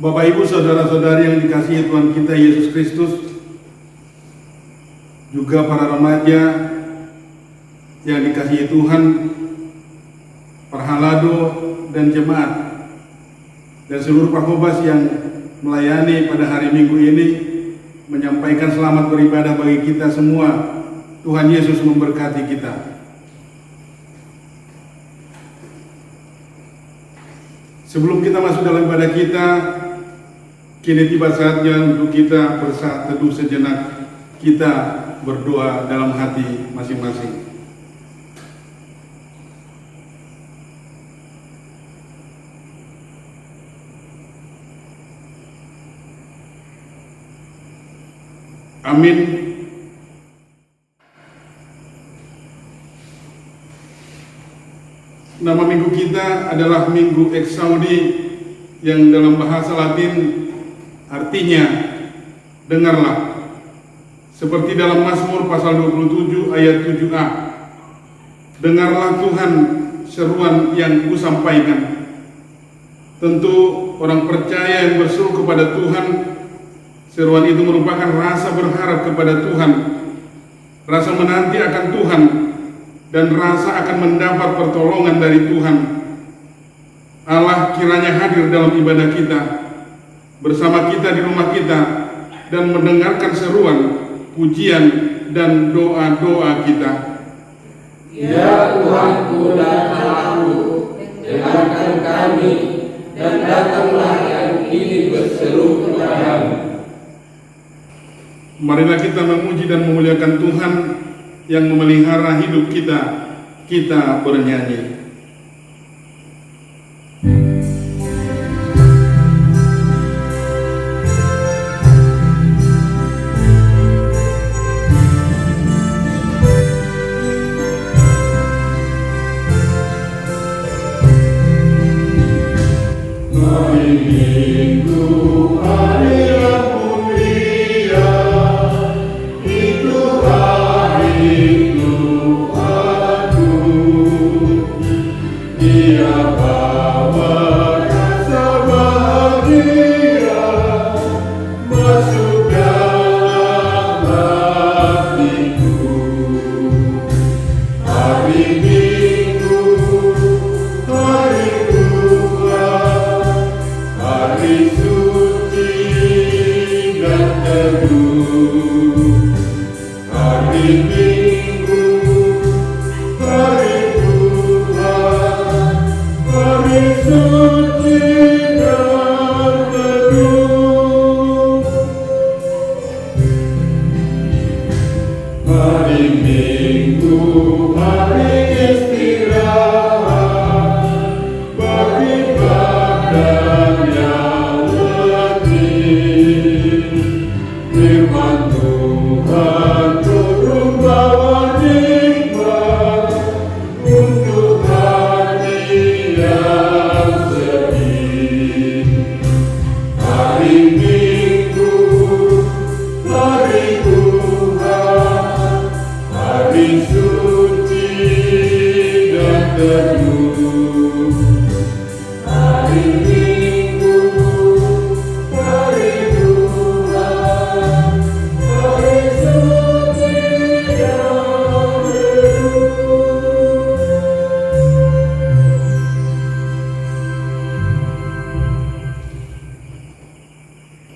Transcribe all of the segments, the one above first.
Bapak Ibu saudara-saudari yang dikasihi Tuhan kita Yesus Kristus, juga para remaja yang dikasihi Tuhan, perhalado dan jemaat, dan seluruh Pakobas yang melayani pada hari Minggu ini, menyampaikan selamat beribadah bagi kita semua. Tuhan Yesus memberkati kita. Sebelum kita masuk dalam ibadah kita, kini tiba saatnya untuk kita bersaat teduh sejenak, kita berdoa dalam hati masing-masing. Amin. Nama minggu kita adalah Minggu Exaudi, yang dalam bahasa Latin artinya dengarlah. Seperti dalam Mazmur pasal 27 ayat 7a. Dengarlah Tuhan seruan yang kusampaikan. Tentu orang percaya yang berseru kepada Tuhan, seruan itu merupakan rasa berharap kepada Tuhan, rasa menanti akan Tuhan, dan rasa akan mendapat pertolongan dari Tuhan. Allah kiranya hadir dalam ibadah kita, bersama kita di rumah kita, dan mendengarkan seruan, pujian, dan doa-doa kita. Ya Tuhanku dan Allahku, dengarkan kami, dan datanglah yang kini berseru kepadamu. Marilah kita memuji dan memuliakan Tuhan yang memelihara hidup kita. Kita bernyanyi.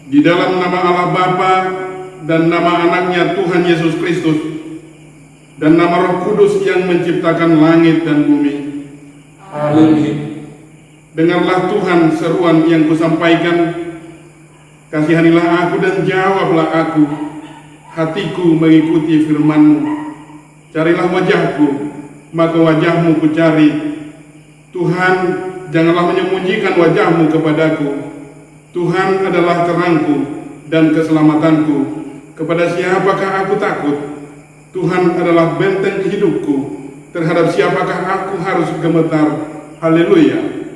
Di dalam nama Allah Bapa dan nama anaknya Tuhan Yesus Kristus dan nama Roh Kudus yang menciptakan langit dan bumi. Amin. Dengarlah Tuhan seruan yang kusampaikan. Kasihanilah aku dan jawablah aku. Hatiku mengikuti firman-Mu. Carilah wajahku, maka wajah-Mu kucari. Tuhan, janganlah menyembunyikan wajah-Mu kepadaku. Tuhan adalah terangku dan keselamatanku. Kepada siapakah aku takut? Tuhan adalah benteng hidupku. Terhadap siapakah aku harus gemetar? Haleluya.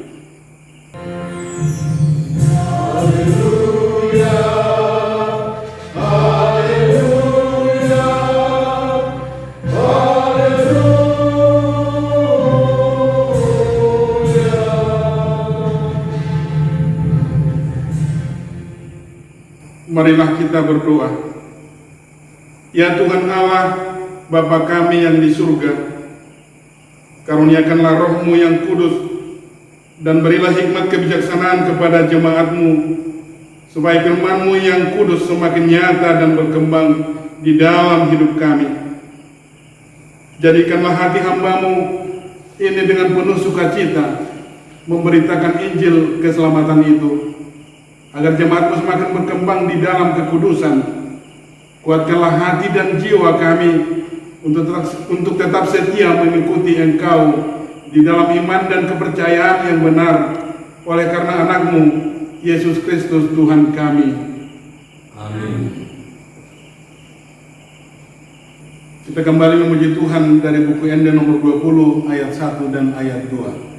kita berdoa. Ya Tuhan Allah, Bapa kami yang di surga, karuniakanlah Roh-Mu yang kudus dan berilah hikmat kebijaksanaan kepada jemaat-Mu, supaya firman-Mu yang kudus semakin nyata dan berkembang di dalam hidup kami. Jadikanlah hati hamba-Mu ini dengan penuh sukacita memberitakan Injil keselamatan itu, agar jemaat-Mu semakin berkembang di dalam kekudusan. Kuatkanlah hati dan jiwa kami untuk tetap setia mengikuti Engkau di dalam iman dan kepercayaan yang benar, oleh karena anak-Mu Yesus Kristus Tuhan kami. Amin. Kita kembali memuji Tuhan dari buku Ende nomor 20 ayat 1 dan ayat 2.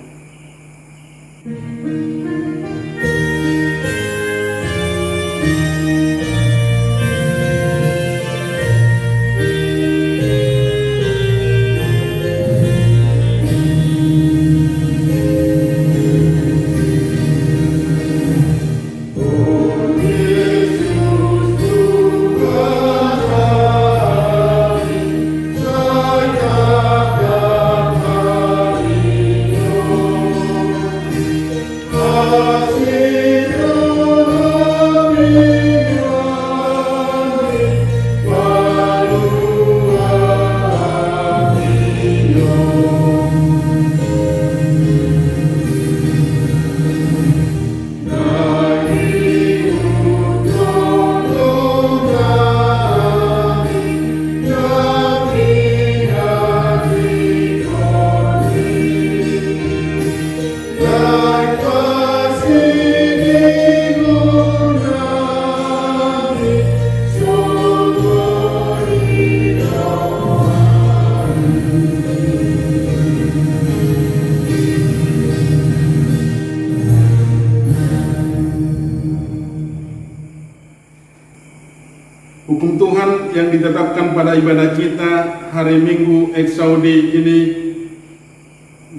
Hukum Tuhan yang ditetapkan pada ibadah kita hari Minggu Eksaudi ini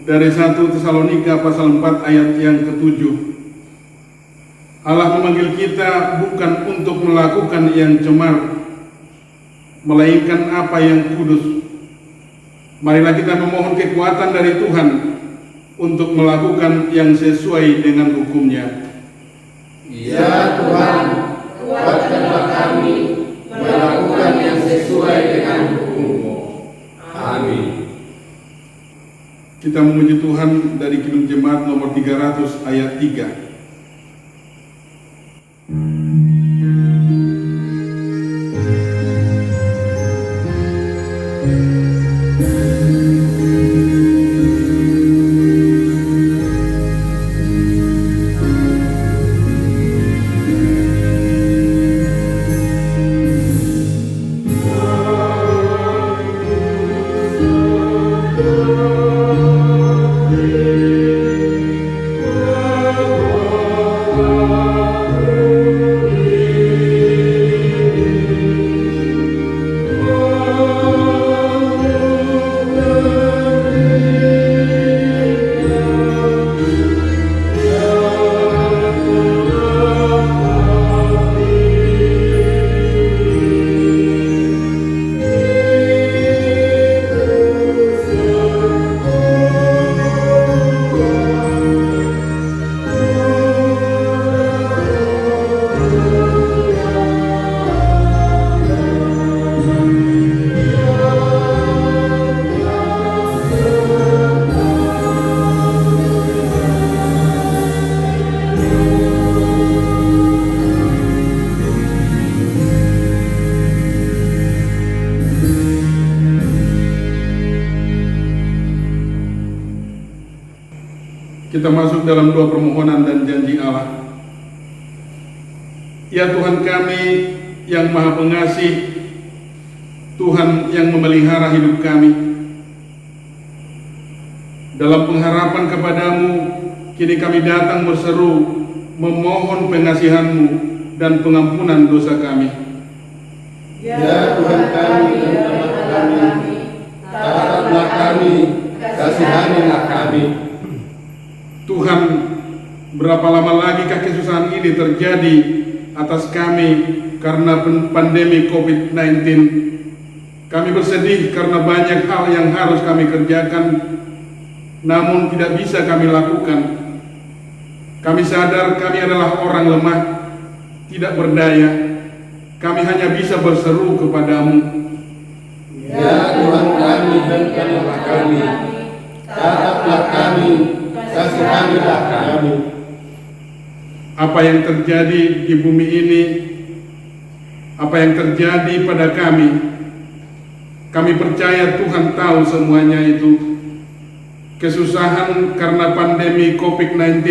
dari 1 Tesalonika pasal 4 ayat yang ke-7. Allah memanggil kita bukan untuk melakukan yang cemar, melainkan apa yang kudus. Marilah kita memohon kekuatan dari Tuhan untuk melakukan yang sesuai dengan hukum-Nya. Ya Tuhan, kuatkanlah kami melakukan yang sesuai dengan hukum-Mu. Amin. Kita memuji Tuhan dari Kidung Jemaat nomor 300 ayat 3. Kita masuk dalam doa permohonan dan janji Allah. Ya Tuhan kami yang Maha Pengasih, Tuhan yang memelihara hidup kami, dalam pengharapan kepadamu, kini kami datang berseru, memohon pengasihan-Mu dan pengampunan dosa kami. Ya Tuhan kami dan Bapa kami, taatlah kami, kasihanilah kami. Tuhan, berapa lama lagi kesusahan ini terjadi atas kami karena pandemi COVID-19. Kami bersedih karena banyak hal yang harus kami kerjakan, namun tidak bisa kami lakukan. Kami sadar kami adalah orang lemah, tidak berdaya. Kami hanya bisa berseru kepadamu. Ya Tuhan kami dan Allah kami, tataplah kami, kasihanilah kami. Apa yang terjadi di bumi ini, apa yang terjadi pada kami percaya Tuhan tahu semuanya itu. Kesusahan karena pandemi COVID-19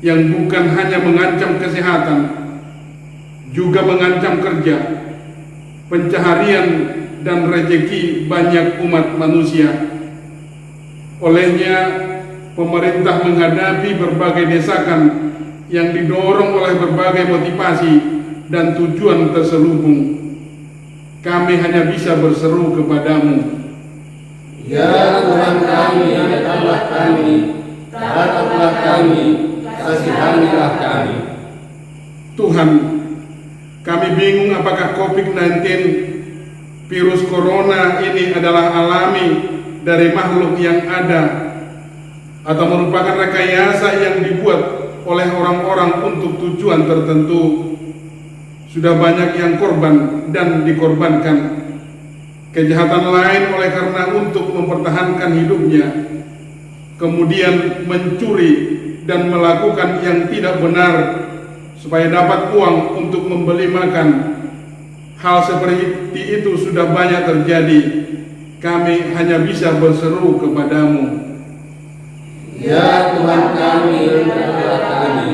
yang bukan hanya mengancam kesehatan, juga mengancam kerja, pencaharian, dan rezeki banyak umat manusia. Olehnya, pemerintah menghadapi berbagai desakan yang didorong oleh berbagai motivasi dan tujuan terselubung. Kami hanya bisa berseru kepadamu. Ya Tuhan kami dan Allah kami, tataplah kami, kasihanilah kami. Tuhan, kami bingung apakah COVID-19 virus corona ini adalah alami dari makhluk yang ada atau merupakan rekayasa yang dibuat oleh orang-orang untuk tujuan tertentu. Sudah banyak yang korban dan dikorbankan. Kejahatan lain oleh karena untuk mempertahankan hidupnya, kemudian mencuri dan melakukan yang tidak benar supaya dapat uang untuk membeli makan. Hal seperti itu sudah banyak terjadi. Kami hanya bisa berseru kepadamu. Ya Tuhan kami dan Allah kami,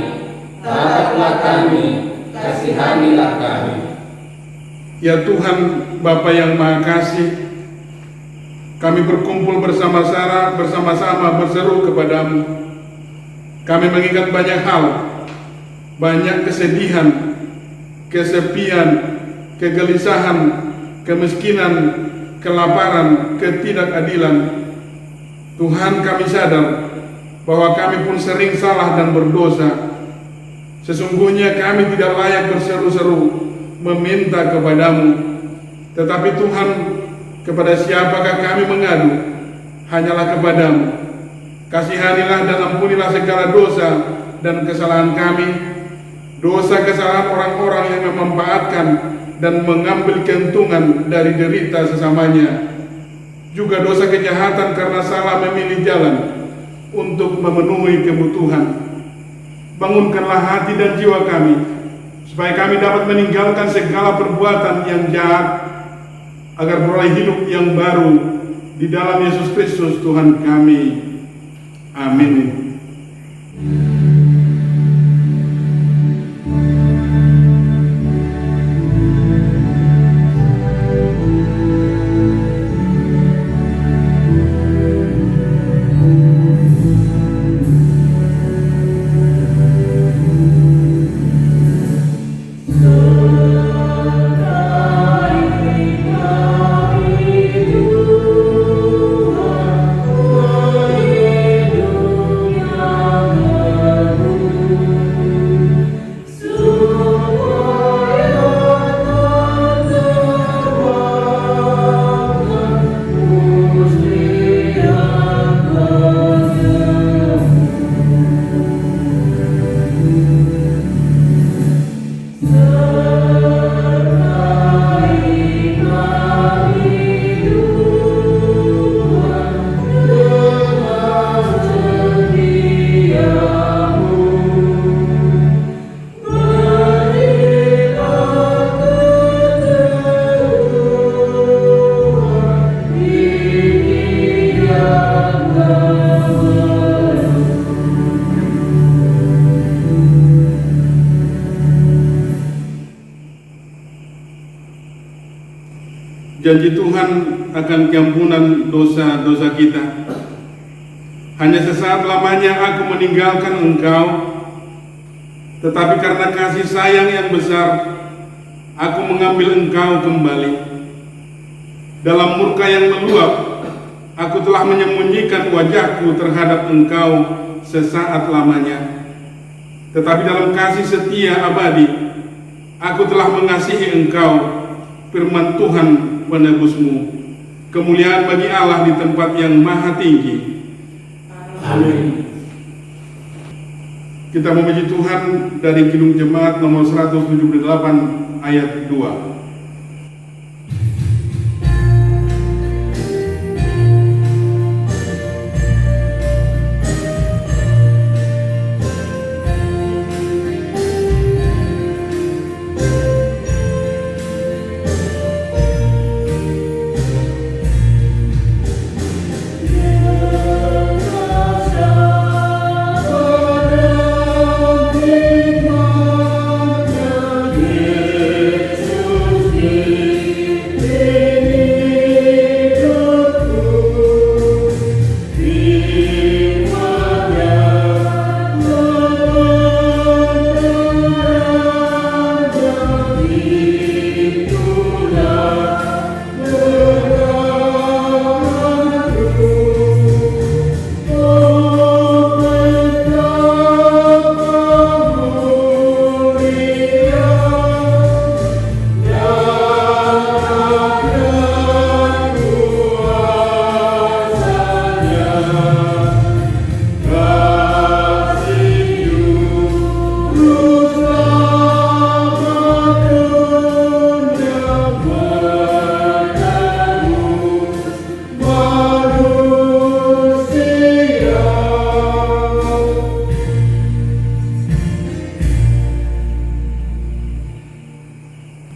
tataplah kami, kasihanilah kami. Ya Tuhan, Bapa yang Maha Kasih, kami berkumpul bersama-sama berseru kepadamu. Kami mengingat banyak hal, banyak kesedihan, kesepian, kegelisahan, kemiskinan, kelaparan, ketidakadilan. Tuhan, kami sadar bahwa kami pun sering salah dan berdosa. Sesungguhnya kami tidak layak berseru-seru meminta kepadamu, tetapi Tuhan, kepada siapakah kami mengadu? Hanyalah kepadamu. Kasihanilah dan ampunilah segala dosa dan kesalahan kami, dosa kesalahan orang-orang yang memanfaatkan dan mengambil keuntungan dari derita sesamanya, juga dosa kejahatan karena salah memilih jalan untuk memenuhi kebutuhan. Bangunkanlah hati dan jiwa kami, supaya kami dapat meninggalkan segala perbuatan yang jahat, agar beroleh hidup yang baru di dalam Yesus Kristus Tuhan kami. Amin. Janji Tuhan akan keampunan dosa-dosa kita. Hanya sesaat lamanya aku meninggalkan engkau, tetapi karena kasih sayang yang besar, aku mengambil engkau kembali. Dalam murka yang meluap, aku telah menyembunyikan wajahku terhadap engkau sesaat lamanya. Tetapi dalam kasih setia abadi, Aku telah mengasihi engkau, firman Tuhan penebusmu. Kemuliaan bagi Allah di tempat yang maha tinggi. Amin. Kita memuji Tuhan dari Kidung Jemaat nomor 178 ayat 2.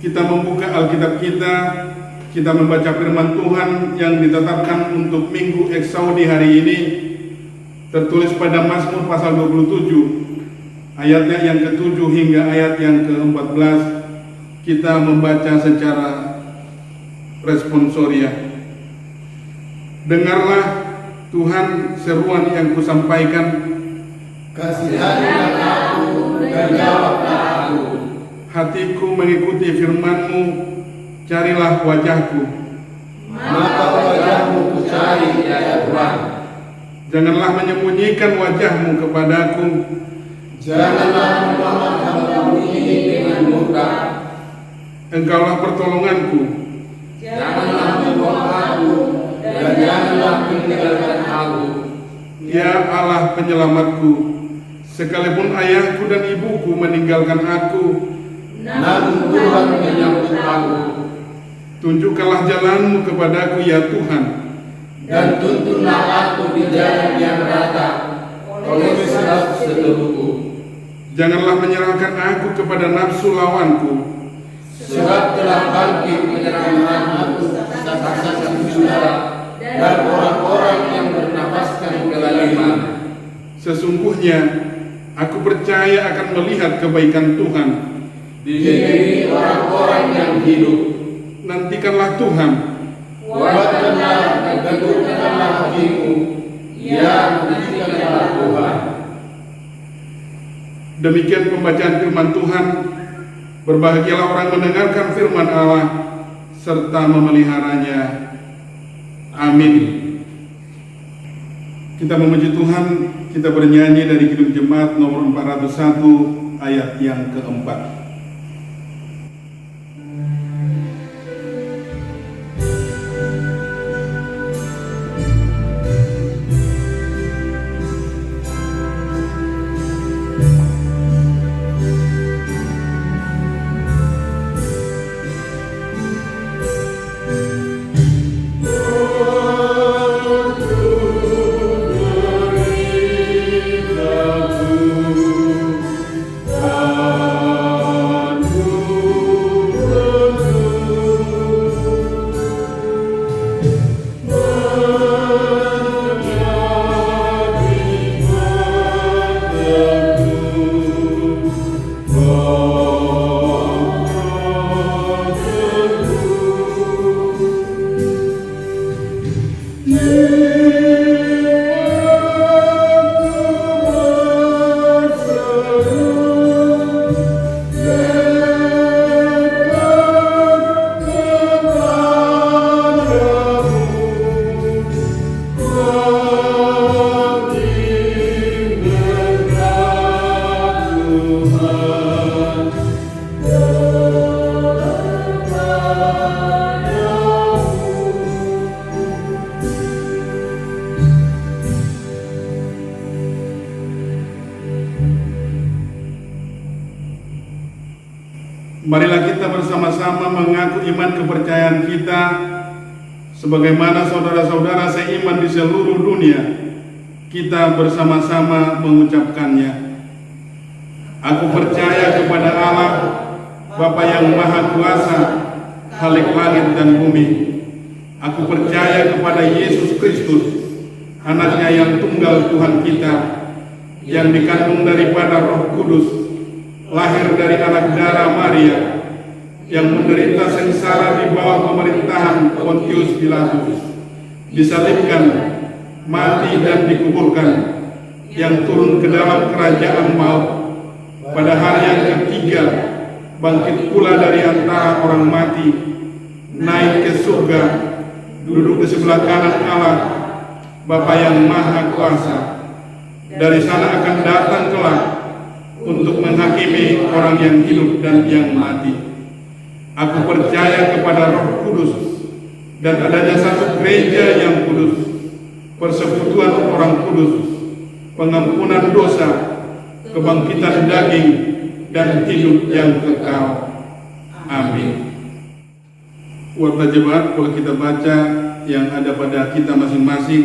Kita membuka Alkitab kita membaca firman Tuhan yang ditetapkan untuk Minggu Eksaudi hari ini, tertulis pada Mazmur pasal 27, ayatnya yang ke-7 hingga ayat yang ke-14. Kita membaca secara responsoria. Dengarlah Tuhan seruan yang kusampaikan, Kasihanilah aku dan jawablah aku. hatiku mengikuti firman-Mu, carilah wajahku. Maka wajahmu kucari ya Tuhan. Janganlah menyembunyikan wajah-Mu kepadaku. Janganlah menolak hamba-Mu ini dengan murka. Engkaulah pertolonganku. Janganlah membuang aku dan janganlah meninggalkan aku. Ya Allah penyelamatku, sekalipun ayahku dan ibuku meninggalkan aku, namun Tuhan menyambut aku. tunjukkanlah jalan-Mu kepadaku ya Tuhan. Dan tuntunlah aku di jalan yang rata oleh sebab seteguhku. Janganlah menyerahkan aku kepada nafsu lawanku. Sebab telah bangkit penyerangan aku saksi-saksi saudara dan orang-orang yang bernapaskan kezaliman. Sesungguhnya aku percaya akan melihat kebaikan Tuhan Di negeri orang-orang yang hidup. Nantikanlah Tuhan. Kuatkanlah dan teguhkanlah hatimu. Ya, nantikanlah Tuhan. Demikian pembacaan firman Tuhan. Berbahagialah orang mendengarkan firman Allah serta memeliharanya. Amin. Kita memuji Tuhan, kita bernyanyi dari Kidung Jemaat nomor 401 ayat yang keempat. Marilah kita bersama-sama mengaku iman kepercayaan kita sebagaimana saudara-saudara seiman di seluruh dunia. Kita bersama-sama mengucapkannya. Aku percaya kepada Allah, Bapa yang Maha Kuasa, Khalik langit dan bumi. Aku percaya kepada Yesus Kristus, Anaknya yang tunggal Tuhan kita, yang dikandung daripada Roh Kudus, lahir dari anak darah Maria, yang menderita sengsara di bawah pemerintahan Pontius Pilatus, disalibkan, mati dan dikuburkan, yang turun ke dalam kerajaan maut, pada hari yang ketiga bangkit pula dari antara orang mati, naik ke surga, duduk di sebelah kanan Allah, Bapa yang Maha Kuasa. Dari sana akan datang kelak untuk menghakimi orang yang hidup dan yang mati. Aku percaya kepada Roh Kudus dan adanya satu gereja yang kudus, persekutuan orang kudus, pengampunan dosa, kebangkitan daging, dan hidup yang kekal. Amin. Warta jemaat, boleh kita baca yang ada pada kita masing-masing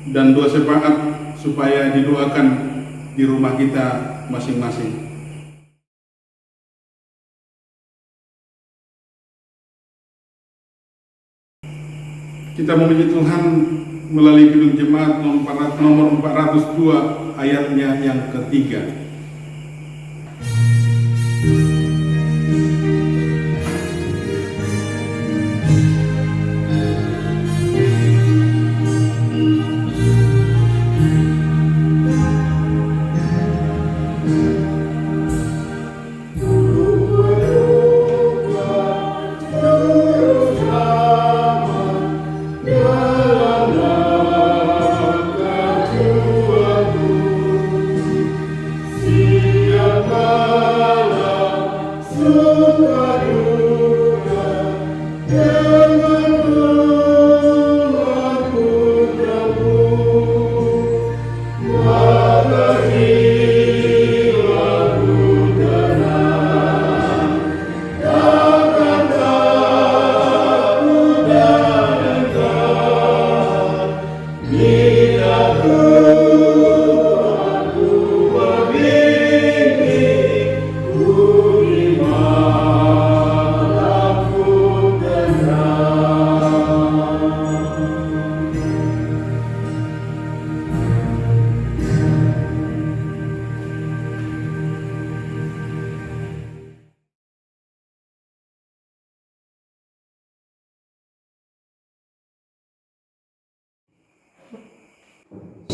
dan doa syafaat supaya didoakan di rumah kita masing-masing. Kita memuji Tuhan melalui Kidung Jemaat nomor 402 ayatnya yang ketiga.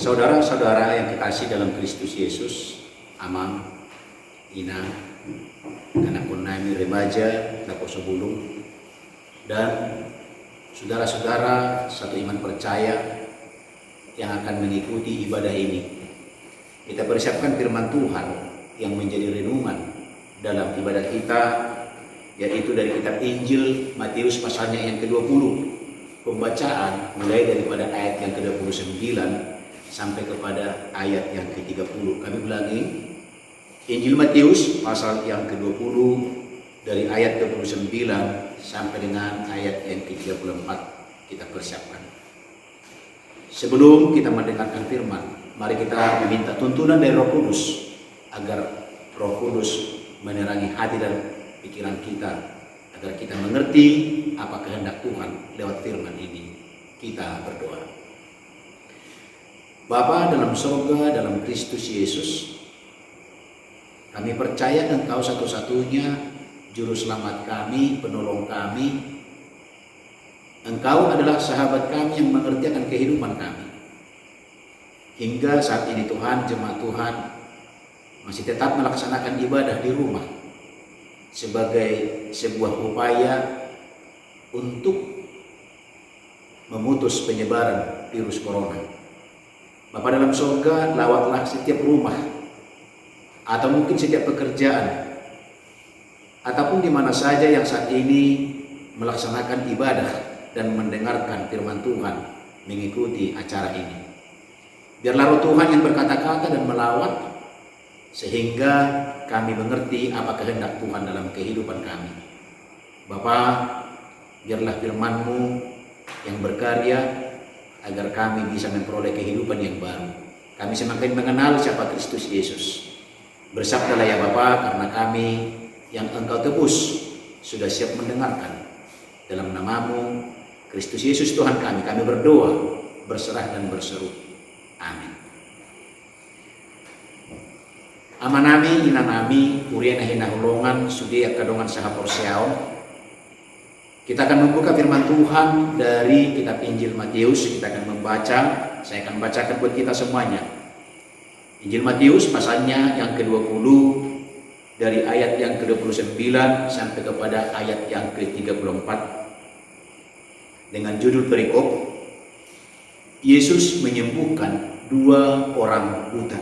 Saudara-saudara yang kekasih dalam Kristus Yesus, Amang, Ina, anak Konami remaja, Lakoso Bulung, dan saudara-saudara satu iman percaya yang akan mengikuti ibadah ini. Kita persiapkan firman Tuhan yang menjadi renungan dalam ibadah kita, yaitu dari kitab Injil Matius pasalnya yang ke-20. Pembacaan mulai daripada ayat yang ke-29 sampai kepada ayat yang ke-30. Kami ulangi, Injil Matius pasal yang ke-20 dari ayat 29 sampai dengan ayat yang ke-34 kita persiapkan. Sebelum kita mendengarkan firman, mari kita meminta tuntunan dari Roh Kudus agar Roh Kudus menerangi hati dan pikiran kita, agar kita mengerti apa kehendak Tuhan lewat firman ini. Kita berdoa. Bapa dalam surga, dalam Kristus Yesus, kami percaya Engkau satu-satunya Juru Selamat kami, penolong kami. Engkau adalah sahabat kami yang mengerti akan kehidupan kami. Hingga saat ini Tuhan, jemaat Tuhan masih tetap melaksanakan ibadah di rumah sebagai sebuah upaya untuk memutus penyebaran virus corona. Bapa dalam surga, lawatlah setiap rumah atau mungkin setiap pekerjaan ataupun di mana saja yang saat ini melaksanakan ibadah dan mendengarkan firman Tuhan, mengikuti acara ini. Biarlah Roh Tuhan yang berkata-kata dan melawat sehingga kami mengerti apa kehendak Tuhan dalam kehidupan kami. Bapa, biarlah firman-Mu yang berkarya agar kami bisa memperoleh kehidupan yang baru. Kami semakin mengenal siapa Kristus Yesus. Bersabdalah ya Bapa, karena kami yang Engkau tebus sudah siap mendengarkan. Dalam nama-Mu, Kristus Yesus Tuhan kami berdoa, berserah dan berseru. Amin. Amanami, inanami, uriana hina hulongan, sudia kadongan saha porsiaon. Kita akan membuka firman Tuhan dari kitab Injil Matius. Kita akan membaca, saya akan bacakan buat kita semuanya. Injil Matius pasalnya yang ke-20 dari ayat yang ke-29 sampai kepada ayat yang ke-34 dengan judul perikop Yesus menyembuhkan 2 orang buta.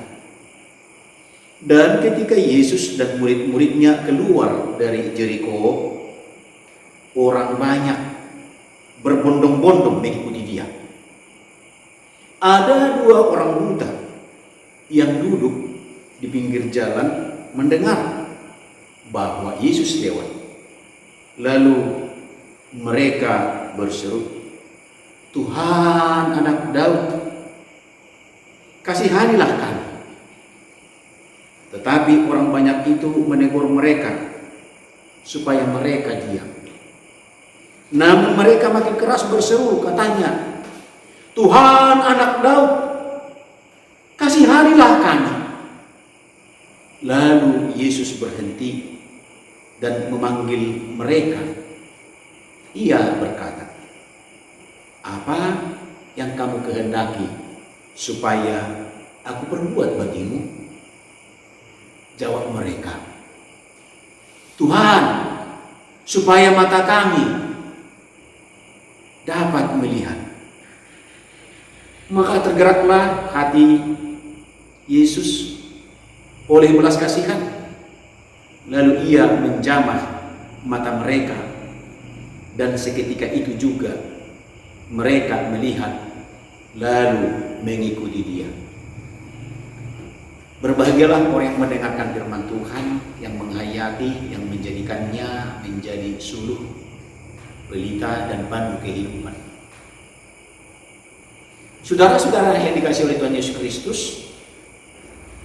Dan ketika Yesus dan murid-muridnya keluar dari Jeriko, orang banyak berbondong-bondong mengikuti Dia. Ada 2 orang buta yang duduk di pinggir jalan mendengar bahwa Yesus lewat. Lalu mereka berseru, "Tuhan, Anak Daud, kasihanilah kami." Tetapi orang banyak itu menegur mereka supaya mereka diam. Namun mereka makin keras berseru, katanya, "Tuhan, Anak Daud, kasihanilah kami." Lalu Yesus berhenti dan memanggil mereka. Ia berkata, "Apa yang kamu kehendaki supaya aku perbuat bagimu?" Jawab mereka, "Tuhan, supaya mata kami dapat melihat." Maka tergeraklah hati Yesus oleh belas kasihan. Lalu Ia menjamah mata mereka, dan seketika itu juga mereka melihat lalu mengikuti Dia. Berbahagialah orang yang mendengarkan firman Tuhan, yang menghayati, yang menjadikannya menjadi suluh, pelita dan pandu kehidupan. Saudara-saudara yang dikasihi oleh Tuhan Yesus Kristus,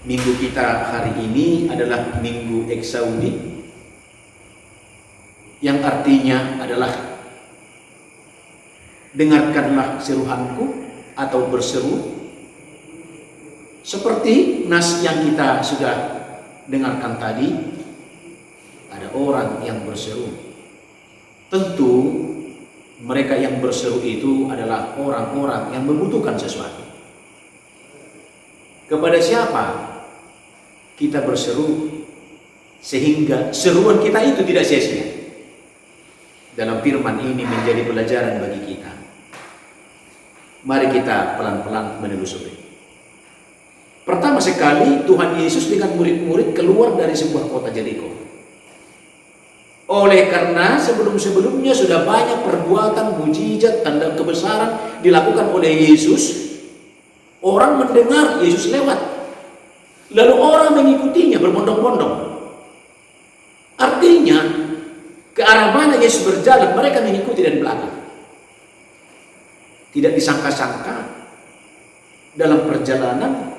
minggu kita hari ini adalah Minggu Eksaudi, yang artinya adalah dengarkanlah seruanku atau berseru. Seperti nas yang kita sudah dengarkan tadi, ada orang yang berseru. Tentu mereka yang berseru itu adalah orang-orang yang membutuhkan sesuatu. Kepada siapa kita berseru sehingga seruan kita itu tidak sia-sia? Dalam firman ini menjadi pelajaran bagi kita. Mari kita pelan-pelan menelusuri. Pertama sekali, Tuhan Yesus dengan murid-murid keluar dari sebuah kota Jeriko. Oleh karena sebelum-sebelumnya sudah banyak perbuatan, mujizat, tanda kebesaran dilakukan oleh Yesus, orang mendengar Yesus lewat. Lalu orang mengikutinya berbondong-bondong. Artinya, ke arah mana Yesus berjalan, mereka mengikuti dari belakang. Tidak disangka-sangka dalam perjalanan,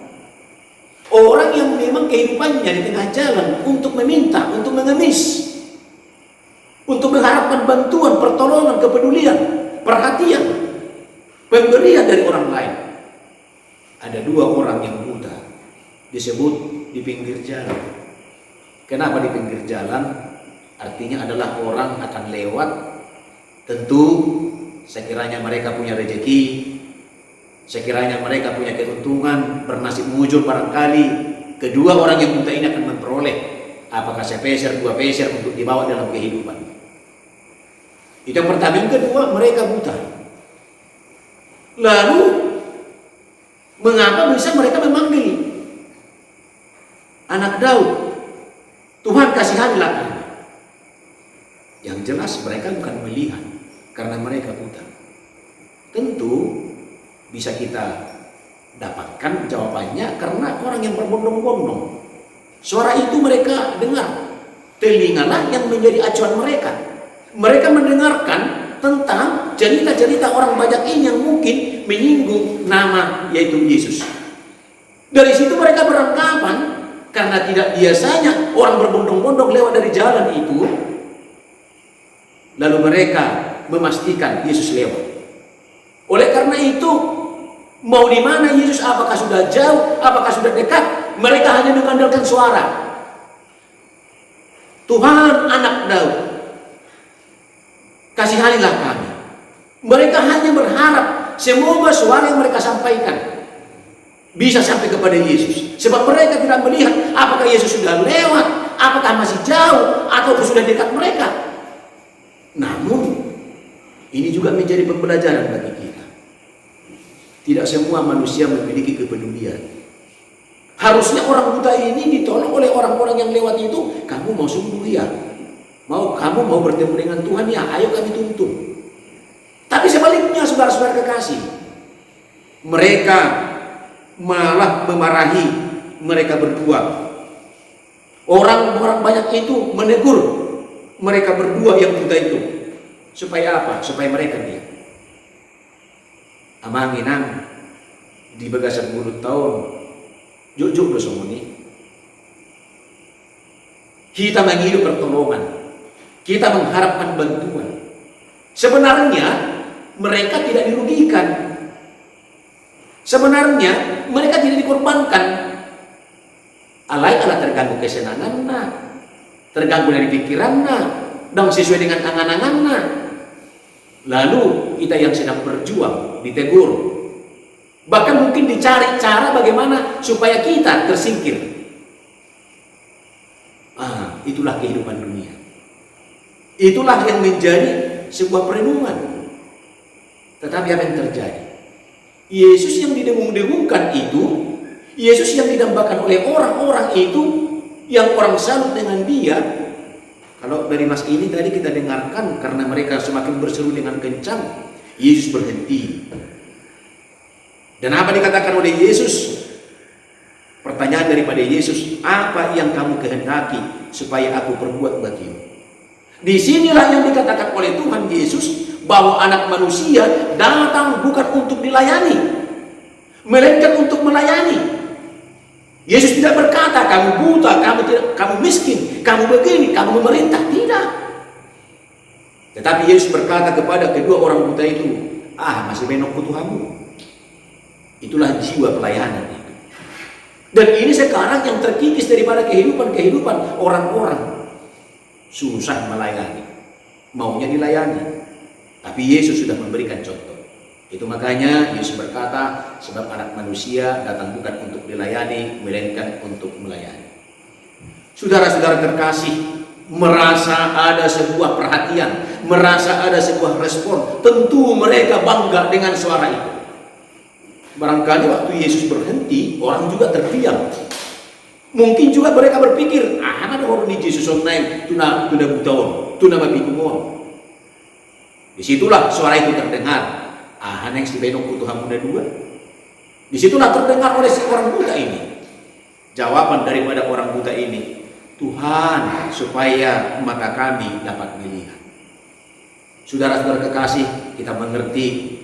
orang yang memang kehidupannya di tengah jalan untuk meminta, untuk mengemis, untuk mengharapkan bantuan, pertolongan, kepedulian, perhatian, pemberian dari orang lain. Ada 2 orang yang buta, disebut di pinggir jalan. Kenapa di pinggir jalan? Artinya adalah orang akan lewat. Tentu sekiranya mereka punya rezeki, sekiranya mereka punya keuntungan, bernasib mujur barangkali, kedua orang yang buta ini akan memperoleh apakah sepeser, 2 peser untuk dibawa dalam kehidupan. Itu yang pertama. Yang kedua, mereka buta. Lalu mengapa bisa mereka memanggil Anak Daud, "Tuhan, kasihanilah kami"? Yang jelas mereka bukan melihat karena mereka buta. Tentu bisa kita dapatkan jawabannya karena orang yang berbondong-bondong. Suara itu mereka dengar. Telingalah yang menjadi acuan mereka. Mereka mendengarkan tentang cerita-cerita orang banyak ini yang mungkin menyinggung nama yaitu Yesus. Dari situ mereka beranggapan, karena tidak biasanya orang berbondong-bondong lewat dari jalan itu, lalu mereka memastikan Yesus lewat. Oleh karena itu, mau di mana Yesus, apakah sudah jauh, apakah sudah dekat, mereka hanya mengandalkan suara. Tuhan, Anak Daud, kasihanilah kami. Mereka hanya berharap semoga suara yang mereka sampaikan bisa sampai kepada Yesus. Sebab mereka tidak melihat apakah Yesus sudah lewat, apakah masih jauh, atau sudah dekat mereka. Namun, ini juga menjadi pembelajaran bagi kita. Tidak semua manusia memiliki kepedulian. Harusnya orang buta ini ditolong oleh orang-orang yang lewat itu. Kamu mau sembuh ya? Kamu mau bertemu dengan Tuhan ya? Ayo kami tuntun. Tapi sebaliknya, saudara-saudara kekasih, mereka malah memarahi mereka berdua. Orang-orang banyak itu menegur mereka berdua yang buta itu. Supaya apa? Supaya mereka diam. Amanginang di bagasan mulut tahun jujur bersomoni. Kita menghidup pertolongan. Kita mengharapkan bantuan. Sebenarnya mereka tidak dirugikan. Sebenarnya mereka tidak dikorbankan. Alai ala terganggu kesenangannya, terganggu dari pikirannya, dan sesuai dengan angan-angannya. Lalu kita yang sedang berjuang ditegur. Bahkan mungkin dicari cara bagaimana supaya kita tersingkir. Itulah kehidupan dunia. Itulah yang menjadi sebuah perenungan. Tetapi apa yang terjadi? Yesus yang didengung-dengungkan itu, Yesus yang didambakan oleh orang-orang itu, yang orang salut dengan dia. Kalau dari mas ini tadi kita dengarkan, karena mereka semakin berseru dengan kencang, Yesus berhenti. Dan apa dikatakan oleh Yesus? Pertanyaan daripada Yesus, apa yang kamu kehendaki supaya aku perbuat bagimu? Disinilah yang dikatakan oleh Tuhan Yesus, bahwa Anak Manusia datang bukan untuk dilayani, melainkan untuk melayani. Yesus tidak berkata, kamu buta, kamu miskin, kamu begini, kamu memerintah. Tidak. Tetapi Yesus berkata kepada kedua orang buta itu, masih menokku Tuhanmu. Itulah jiwa pelayanan itu. Dan ini sekarang yang terkikis daripada kehidupan orang-orang. Susah melayani, maunya dilayani. Tapi Yesus sudah memberikan contoh. Itu makanya Yesus berkata, sebab Anak Manusia datang bukan untuk dilayani, melainkan untuk melayani. Saudara-saudara terkasih, merasa ada sebuah perhatian, merasa ada sebuah respon, tentu mereka bangga dengan suara itu. Barangkali waktu Yesus berhenti, orang juga terdiam. Mungkin juga mereka berpikir, ada orang di Yesus online, tuna butawan, tuna mabikumuan. Disitulah suara itu terdengar. Yang si benok Tuhan muda dua. Disitulah terdengar oleh si orang buta ini. Jawaban daripada orang buta ini, Tuhan, supaya mata kami dapat melihat. Saudara-saudara kekasih, kita mengerti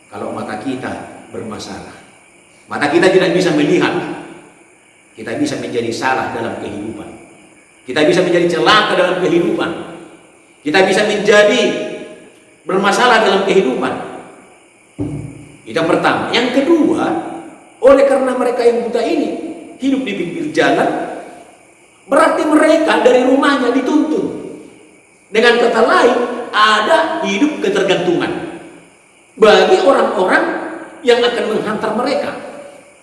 kalau mata kita bermasalah. Mata kita tidak bisa melihat. Kita bisa menjadi salah dalam kehidupan. Kita bisa menjadi celaka dalam kehidupan. Kita bisa menjadi bermasalah dalam kehidupan. Itu yang pertama. Yang kedua, oleh karena mereka yang buta ini hidup di pinggir jalan, berarti mereka dari rumahnya dituntun. Dengan kata lain, ada hidup ketergantungan bagi orang-orang yang akan menghantar mereka.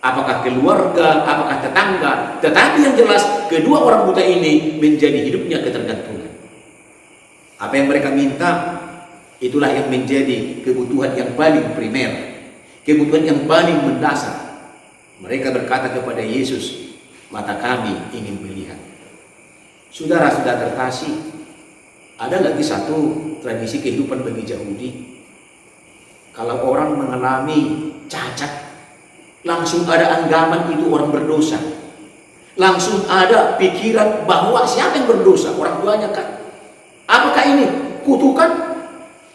Apakah keluarga, apakah tetangga. Tetapi yang jelas, kedua orang buta ini menjadi hidupnya ketergantungan. Apa yang mereka minta, itulah yang menjadi kebutuhan yang paling primer, kebutuhan yang paling mendasar. Mereka berkata kepada Yesus, mata kami ingin melihat. Saudara-saudara terkasih, ada lagi satu tradisi kehidupan bagi Yahudi. Kalau orang mengalami cacat, langsung ada anggapan itu orang berdosa. Langsung ada pikiran bahwa siapa yang berdosa? Orang tuanya kan? Apakah ini kutukan?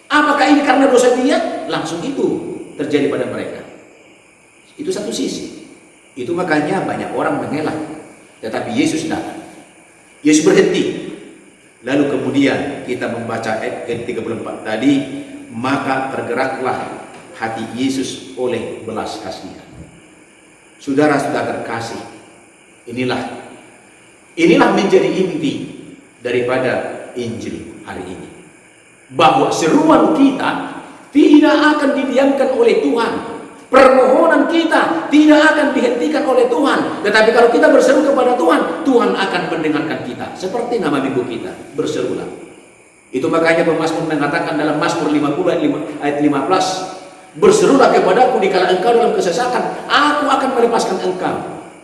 Apakah ini karena dosa dia? Langsung itu terjadi pada mereka. Itu satu sisi. Itu makanya banyak orang mengelak. Tetapi Yesus datang. Yesus berhenti. Lalu kemudian kita membaca ayat 34 tadi, maka tergeraklah hati Yesus oleh belas kasihan. Saudara-saudara terkasih, inilah menjadi inti daripada Injil hari ini. Bahwa seruan kita tidak akan didiamkan oleh Tuhan. Permohonan kita tidak akan dihentikan oleh Tuhan. Tetapi kalau kita berseru kepada Tuhan, Tuhan akan mendengarkan kita. Seperti nama minggu kita, berserulah. Itu makanya pemazmur mengatakan dalam Mazmur 50 ayat 15, berserulah kepadaku dikala engkau dalam kesesakan, aku akan melepaskan engkau.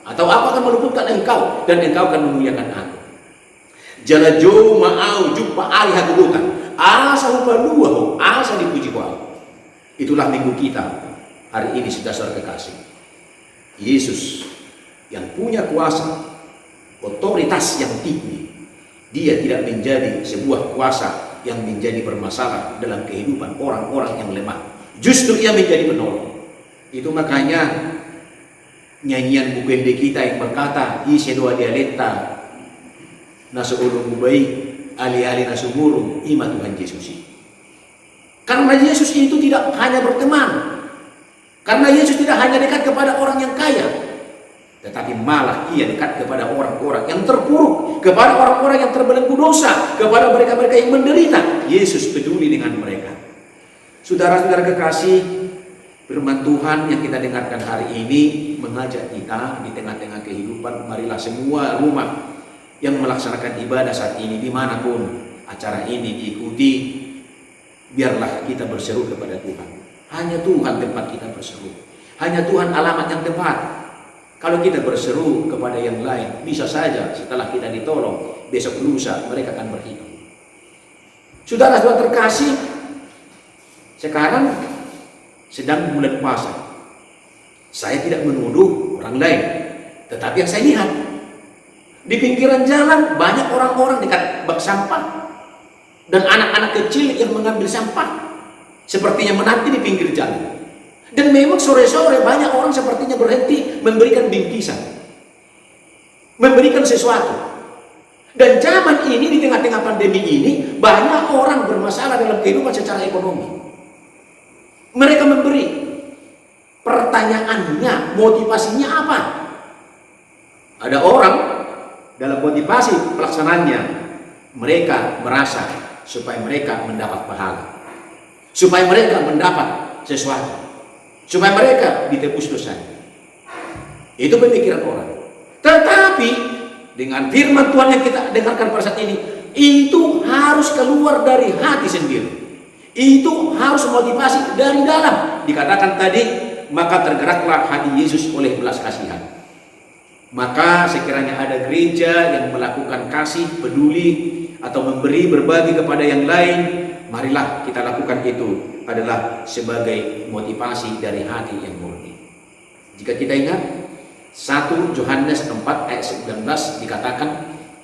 Atau aku akan meluputkan engkau, dan engkau akan memuliakan aku. Jala jo ma'au jumpa ari hagulutan, asa hupaluahu, asa dipuji kau. Itulah minggu kita hari ini, saudara kekasih. Yesus yang punya kuasa, otoritas yang tinggi, dia tidak menjadi sebuah kuasa yang menjadi bermasalah dalam kehidupan orang-orang yang lemah. Justru ia menjadi penolong. Itu makanya nyanyian bukende kita yang berkata, isi doa dialeta nasu ulung baik, ali-ali nasu murung, ima Tuhan Yesus. Karena Yesus itu tidak hanya berteman. Karena Yesus tidak hanya dekat kepada orang yang kaya, tetapi malah ia dekat kepada orang-orang yang terpuruk, kepada orang-orang yang terbelenggu dosa, kepada mereka-mereka yang menderita. Yesus peduli dengan mereka. Saudara-saudara kekasih, firman Tuhan yang kita dengarkan hari ini mengajak kita di tengah-tengah kehidupan, marilah semua rumah yang melaksanakan ibadah saat ini, dimanapun acara ini diikuti, biarlah kita berseru kepada Tuhan. Hanya Tuhan tempat kita berseru. Hanya Tuhan alamat yang tepat. Kalau kita berseru kepada yang lain, bisa saja setelah kita ditolong, besok lusa mereka akan berhitung. Saudara-saudara terkasih, sekarang sedang bulan puasa. Saya tidak menuduh orang lain, tetapi yang saya lihat di pinggiran jalan banyak orang-orang dekat bak sampah dan anak-anak kecil yang mengambil sampah. Sepertinya menanti di pinggir jalan. Dan memang sore-sore banyak orang sepertinya berhenti memberikan bingkisan, memberikan sesuatu. Dan zaman ini, di tengah-tengah pandemi ini, banyak orang bermasalah dalam kehidupan secara ekonomi. Mereka memberi. Pertanyaannya, motivasinya apa? Ada orang dalam motivasi pelaksananya, mereka merasa supaya mereka mendapat pahala, supaya mereka mendapat sesuatu, supaya mereka ditebus dosanya. Itu pemikiran orang. Tetapi dengan firman Tuhan yang kita dengarkan pada saat ini, itu harus keluar dari hati sendiri. Itu harus motivasi dari dalam. Dikatakan tadi, maka tergeraklah hati Yesus oleh belas kasihan. Maka sekiranya ada gereja yang melakukan kasih, peduli, atau memberi, berbagi kepada yang lain, marilah kita lakukan itu adalah sebagai motivasi dari hati yang murni. Jika kita ingat 1 Yohanes 4 ayat 19 dikatakan,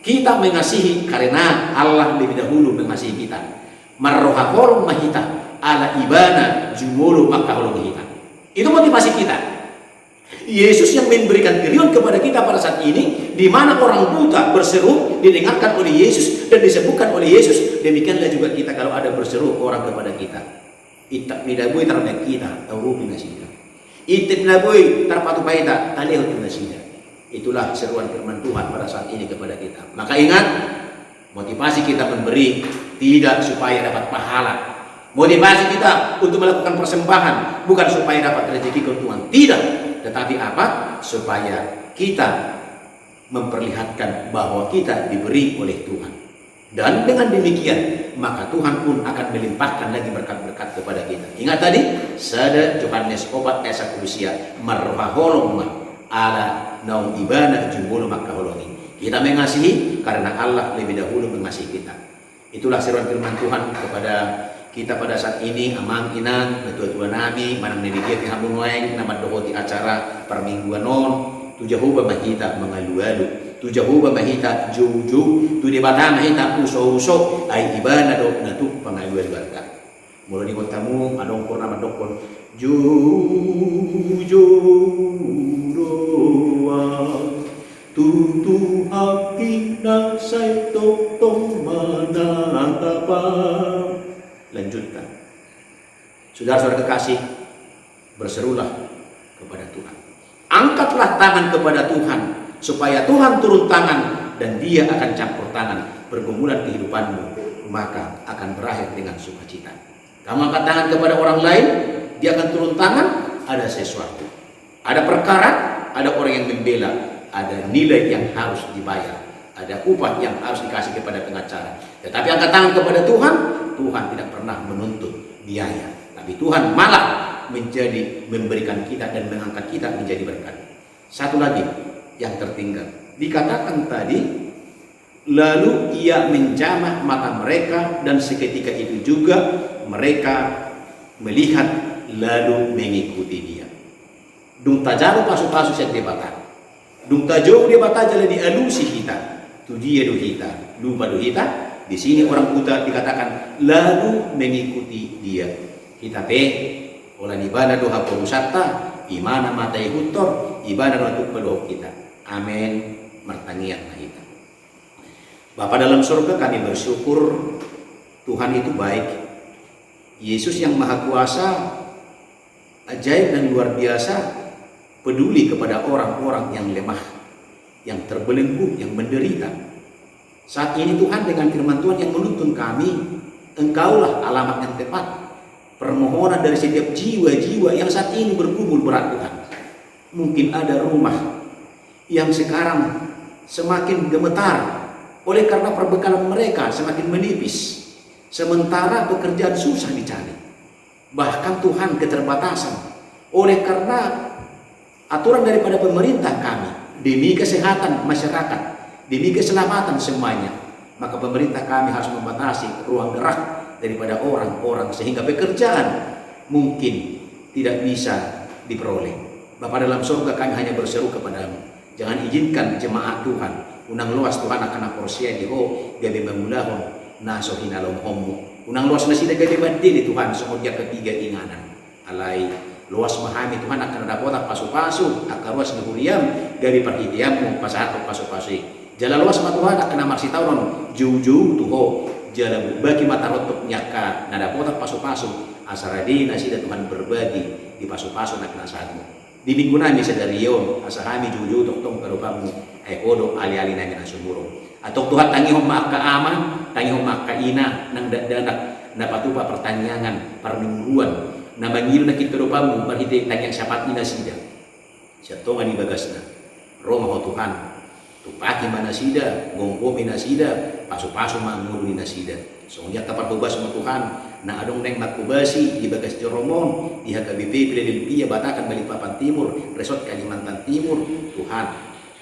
kita mengasihi karena Allah lebih dahulu mengasihi kita. Marroha holong mahita ala ibana jumulu maka holong mahita. Itu motivasi kita. Yesus yang memberikan firman kepada kita pada saat ini, di mana orang buta berseru didengarkan oleh Yesus dan disembuhkan oleh Yesus. Demikianlah juga kita kalau ada berseru orang kepada kita. Itak midabui terhadap kita, tahu binasida. Itik midabui terpatu baita, talihu binasida. Itulah seruan firman Tuhan pada saat ini kepada kita. Maka ingat, motivasi kita memberi tidak supaya dapat pahala. Motivasi kita untuk melakukan persembahan bukan supaya dapat rezeki keuntungan, tidak. Tetapi apa? Supaya kita memperlihatkan bahwa kita diberi oleh Tuhan. Dan dengan demikian, maka Tuhan pun akan melimpahkan lagi berkat-berkat kepada kita. Ingat tadi, sada Yohanes 4 ayat 1 marrohaholong ala naum ibana jumbulu makaholongi. Kita mengasihi karena Allah lebih dahulu mengasihi kita. Itulah seruan firman Tuhan kepada kita pada saat ini. Amang inang ketua-tua nabi manang nedidia pihambung waeng nama dohoti acara permingguan non tu Jehovah mahita mengalu-alu, tu Jehovah mahita juju, tu debata mahita uso-uso, ai ibana do na tu pengalu-alu barka. Mula di kotamu adong purna madokon juju doa, tutu haki na say totong manatapa. Lanjutkan. Saudara-saudara kekasih, berserulah kepada Tuhan. Angkatlah tangan kepada Tuhan, supaya Tuhan turun tangan dan Dia akan campur tangan. Pergumulan kehidupanmu maka akan berakhir dengan sukacita. Kamu angkat tangan kepada orang lain, Dia akan turun tangan, ada sesuatu. Ada perkara, ada orang yang membela, ada nilai yang harus dibayar, ada upah yang harus dikasih kepada pengacara. Tetapi angkat tangan kepada Tuhan, Tuhan tidak pernah menuntut biaya. Tapi Tuhan malah memberikan kita dan mengangkat kita menjadi berkat. Satu lagi yang tertinggal, dikatakan tadi, lalu Ia menjamah mata mereka dan seketika itu juga mereka melihat lalu mengikuti Dia. Dung tajaro pasu-pasu set debata. Dung tajau debata jala di alusi kita. Tu dia do kita, lupa do kita. Di sini orang buta dikatakan lalu mengikuti Dia. Kita oleh ibadah doa pemusata, imana matai hutor, ibadah untuk pedoh kita. Amin. Mertangian kita. Bapa dalam surga, kami bersyukur Tuhan itu baik. Yesus yang maha kuasa, ajaib dan luar biasa, peduli kepada orang-orang yang lemah, yang terbelenggu, yang menderita. Saat ini Tuhan dengan firman Tuhan yang menuntun kami, Engkaulah alamat yang tepat. Permohonan dari setiap jiwa-jiwa yang saat ini bergumul berat Tuhan. Mungkin ada rumah yang sekarang semakin gemetar oleh karena perbekalan mereka semakin menipis. Sementara pekerjaan susah dicari. Bahkan Tuhan keterbatasan oleh karena aturan daripada pemerintah kami demi kesehatan masyarakat, demi keselamatan semuanya, maka pemerintah kami harus membatasi ruang gerak daripada orang-orang sehingga pekerjaan mungkin tidak bisa diperoleh. Bapa dalam surga, kami hanya berseru kepadamu, jangan izinkan jemaat Tuhan unang luas Tuhan akan aporsia diho gabe memulahon naso hinalom homo unang luas nasida gabe bandili Tuhan semuanya ketiga inganan alai luas mahami Tuhan akan ada botak pasu-pasu akan luas ngehuriam gabe perhitiammu pasahatok pasu-pasu jala luas ma Tuhan akan amarsi tauron juju tuho jala bagi mata rotok nyaka nada botak pasu-pasu asaradi nasida Tuhan berbagi di pasu-pasu nak nasatmu di minggu nami sedarion asahami juju tong karupamu odo ali-ali nami nasumuro atau Tuhan tangi homa ka ama tangi homa ka ina nang danak napatupa pertanyaan parnungruan na mangiru na kiturupamu marhite tangyang sapat ina sida siya tongan ibagasna Roma ho Tuhan tupaki manasida gonggo minasida pasu-pasu mangulu minasida soalnya kapatubas mo Tuhan na adong neng makubasi di bagas Joromon di HKBP Philadelphia Batakan Balikpapan Timur Resort Kalimantan Timur Tuhan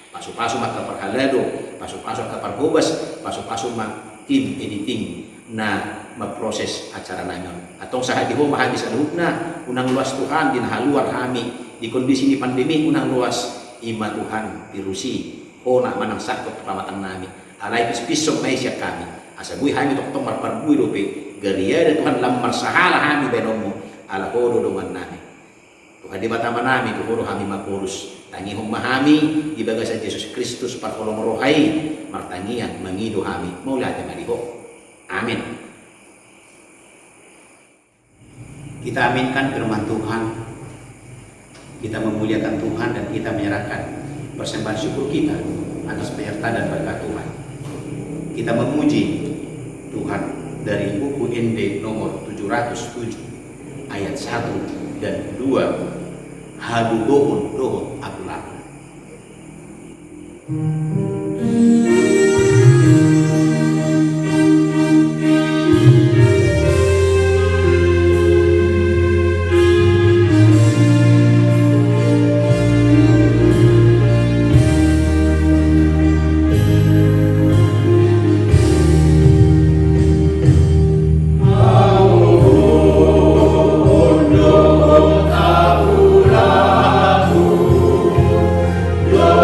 pasu-pasu maka perhalado pasu-pasu kapar hobas pasu-pasu mak tim editing na memproses acara nanon atau sahadi ho mahagi saluhna unang luas Tuhan dinahaluar kami di kondisi ini pandemi unang luas ima Tuhan virusi ho na manang sakot peramatan nami alai pispisok maisya kami asabui kami tok marparbui dope garia Tuhan lamar sahala kami benomo ala hodo doman nami Tuhan di batama nami tuhoro kami mapurus tangi hong mahami di bagasan Yesus Kristus parkolong rohai martangian mangido kami maula temaliho amin. Kita aminkan firman Tuhan, kita memuliakan Tuhan dan kita menyerahkan persembahan syukur kita atas penyertaan dan berkat Tuhan. Kita memuji Tuhan dari buku ND nomor 707 ayat 1 dan 2 hadu dohon aku laku. Lord.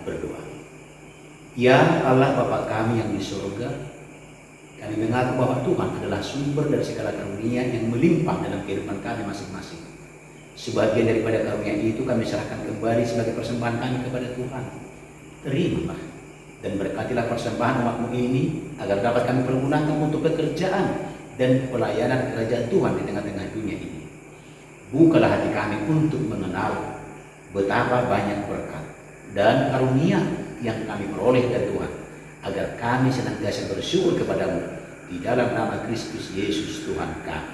berdoa. Ya Allah Bapa kami yang di surga, kami mengaku bahwa Tuhan adalah sumber dari segala karunia yang melimpah dalam kehidupan kami masing-masing. Sebagian daripada karunia itu kami serahkan kembali sebagai persembahan kami kepada Tuhan. Terimalah dan berkatilah persembahan umat-Mu ini agar dapat kami pergunakan untuk pekerjaan dan pelayanan kerajaan Tuhan di tengah-tengah dunia ini. Bukalah hati kami untuk mengenal betapa banyak berkat dan karunia yang kami peroleh dari Tuhan, agar kami senantiasa bersyukur kepadamu di dalam nama Kristus Yesus Tuhan kami.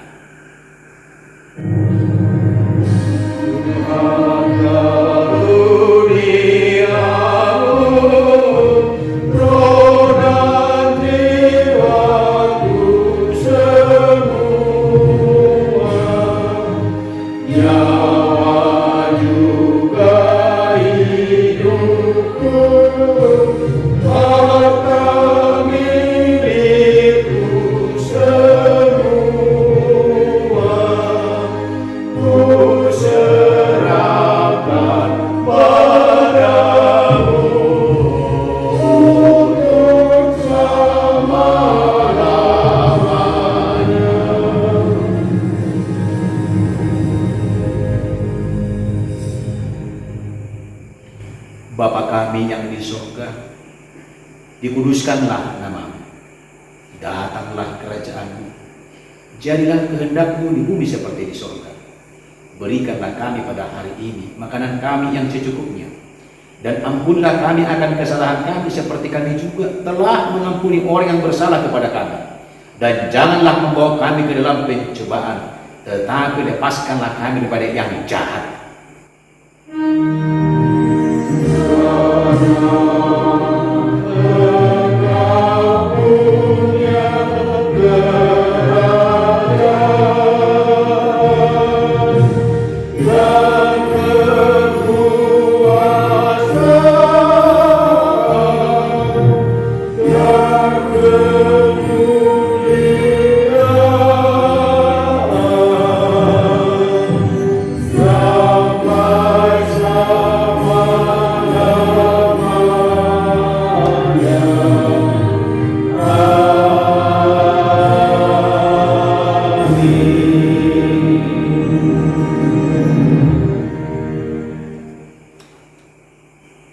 Bapa kami yang di surga, dikuduskanlah nama-Mu, datanglah kerajaan-Mu, jadilah kehendak-Mu di bumi seperti di surga. Berikanlah kami pada hari ini makanan kami yang secukupnya, dan ampunilah kami akan kesalahan kami seperti kami juga telah mengampuni orang yang bersalah kepada kami. Dan janganlah membawa kami ke dalam pencobaan, tetapi lepaskanlah kami daripada yang jahat.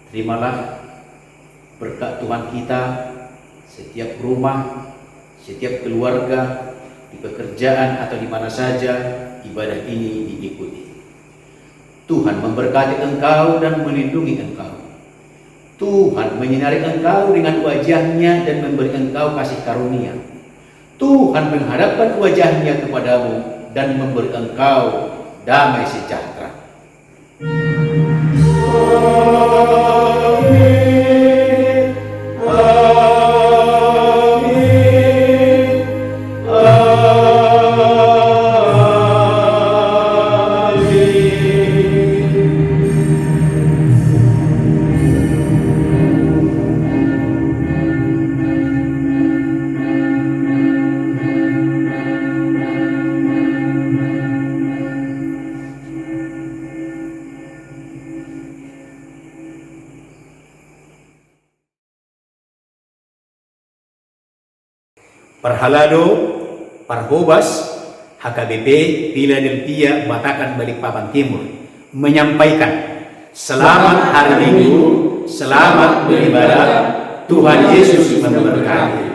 Terimalah berkat Tuhan kita, setiap rumah, setiap keluarga, di pekerjaan atau di mana saja ibadah ini diikuti. Tuhan memberkati engkau dan melindungi engkau. Tuhan menyinari engkau dengan wajah-Nya dan memberi engkau kasih karunia. Tuhan menghadapkan wajah-Nya kepadamu dan memberi engkau damai sejahtera. Parhalado, Parhobas, HKBP Philadelphia Batakan Balikpapan Timur menyampaikan selamat hari Minggu, selamat beribadah, Tuhan Yesus memberkati.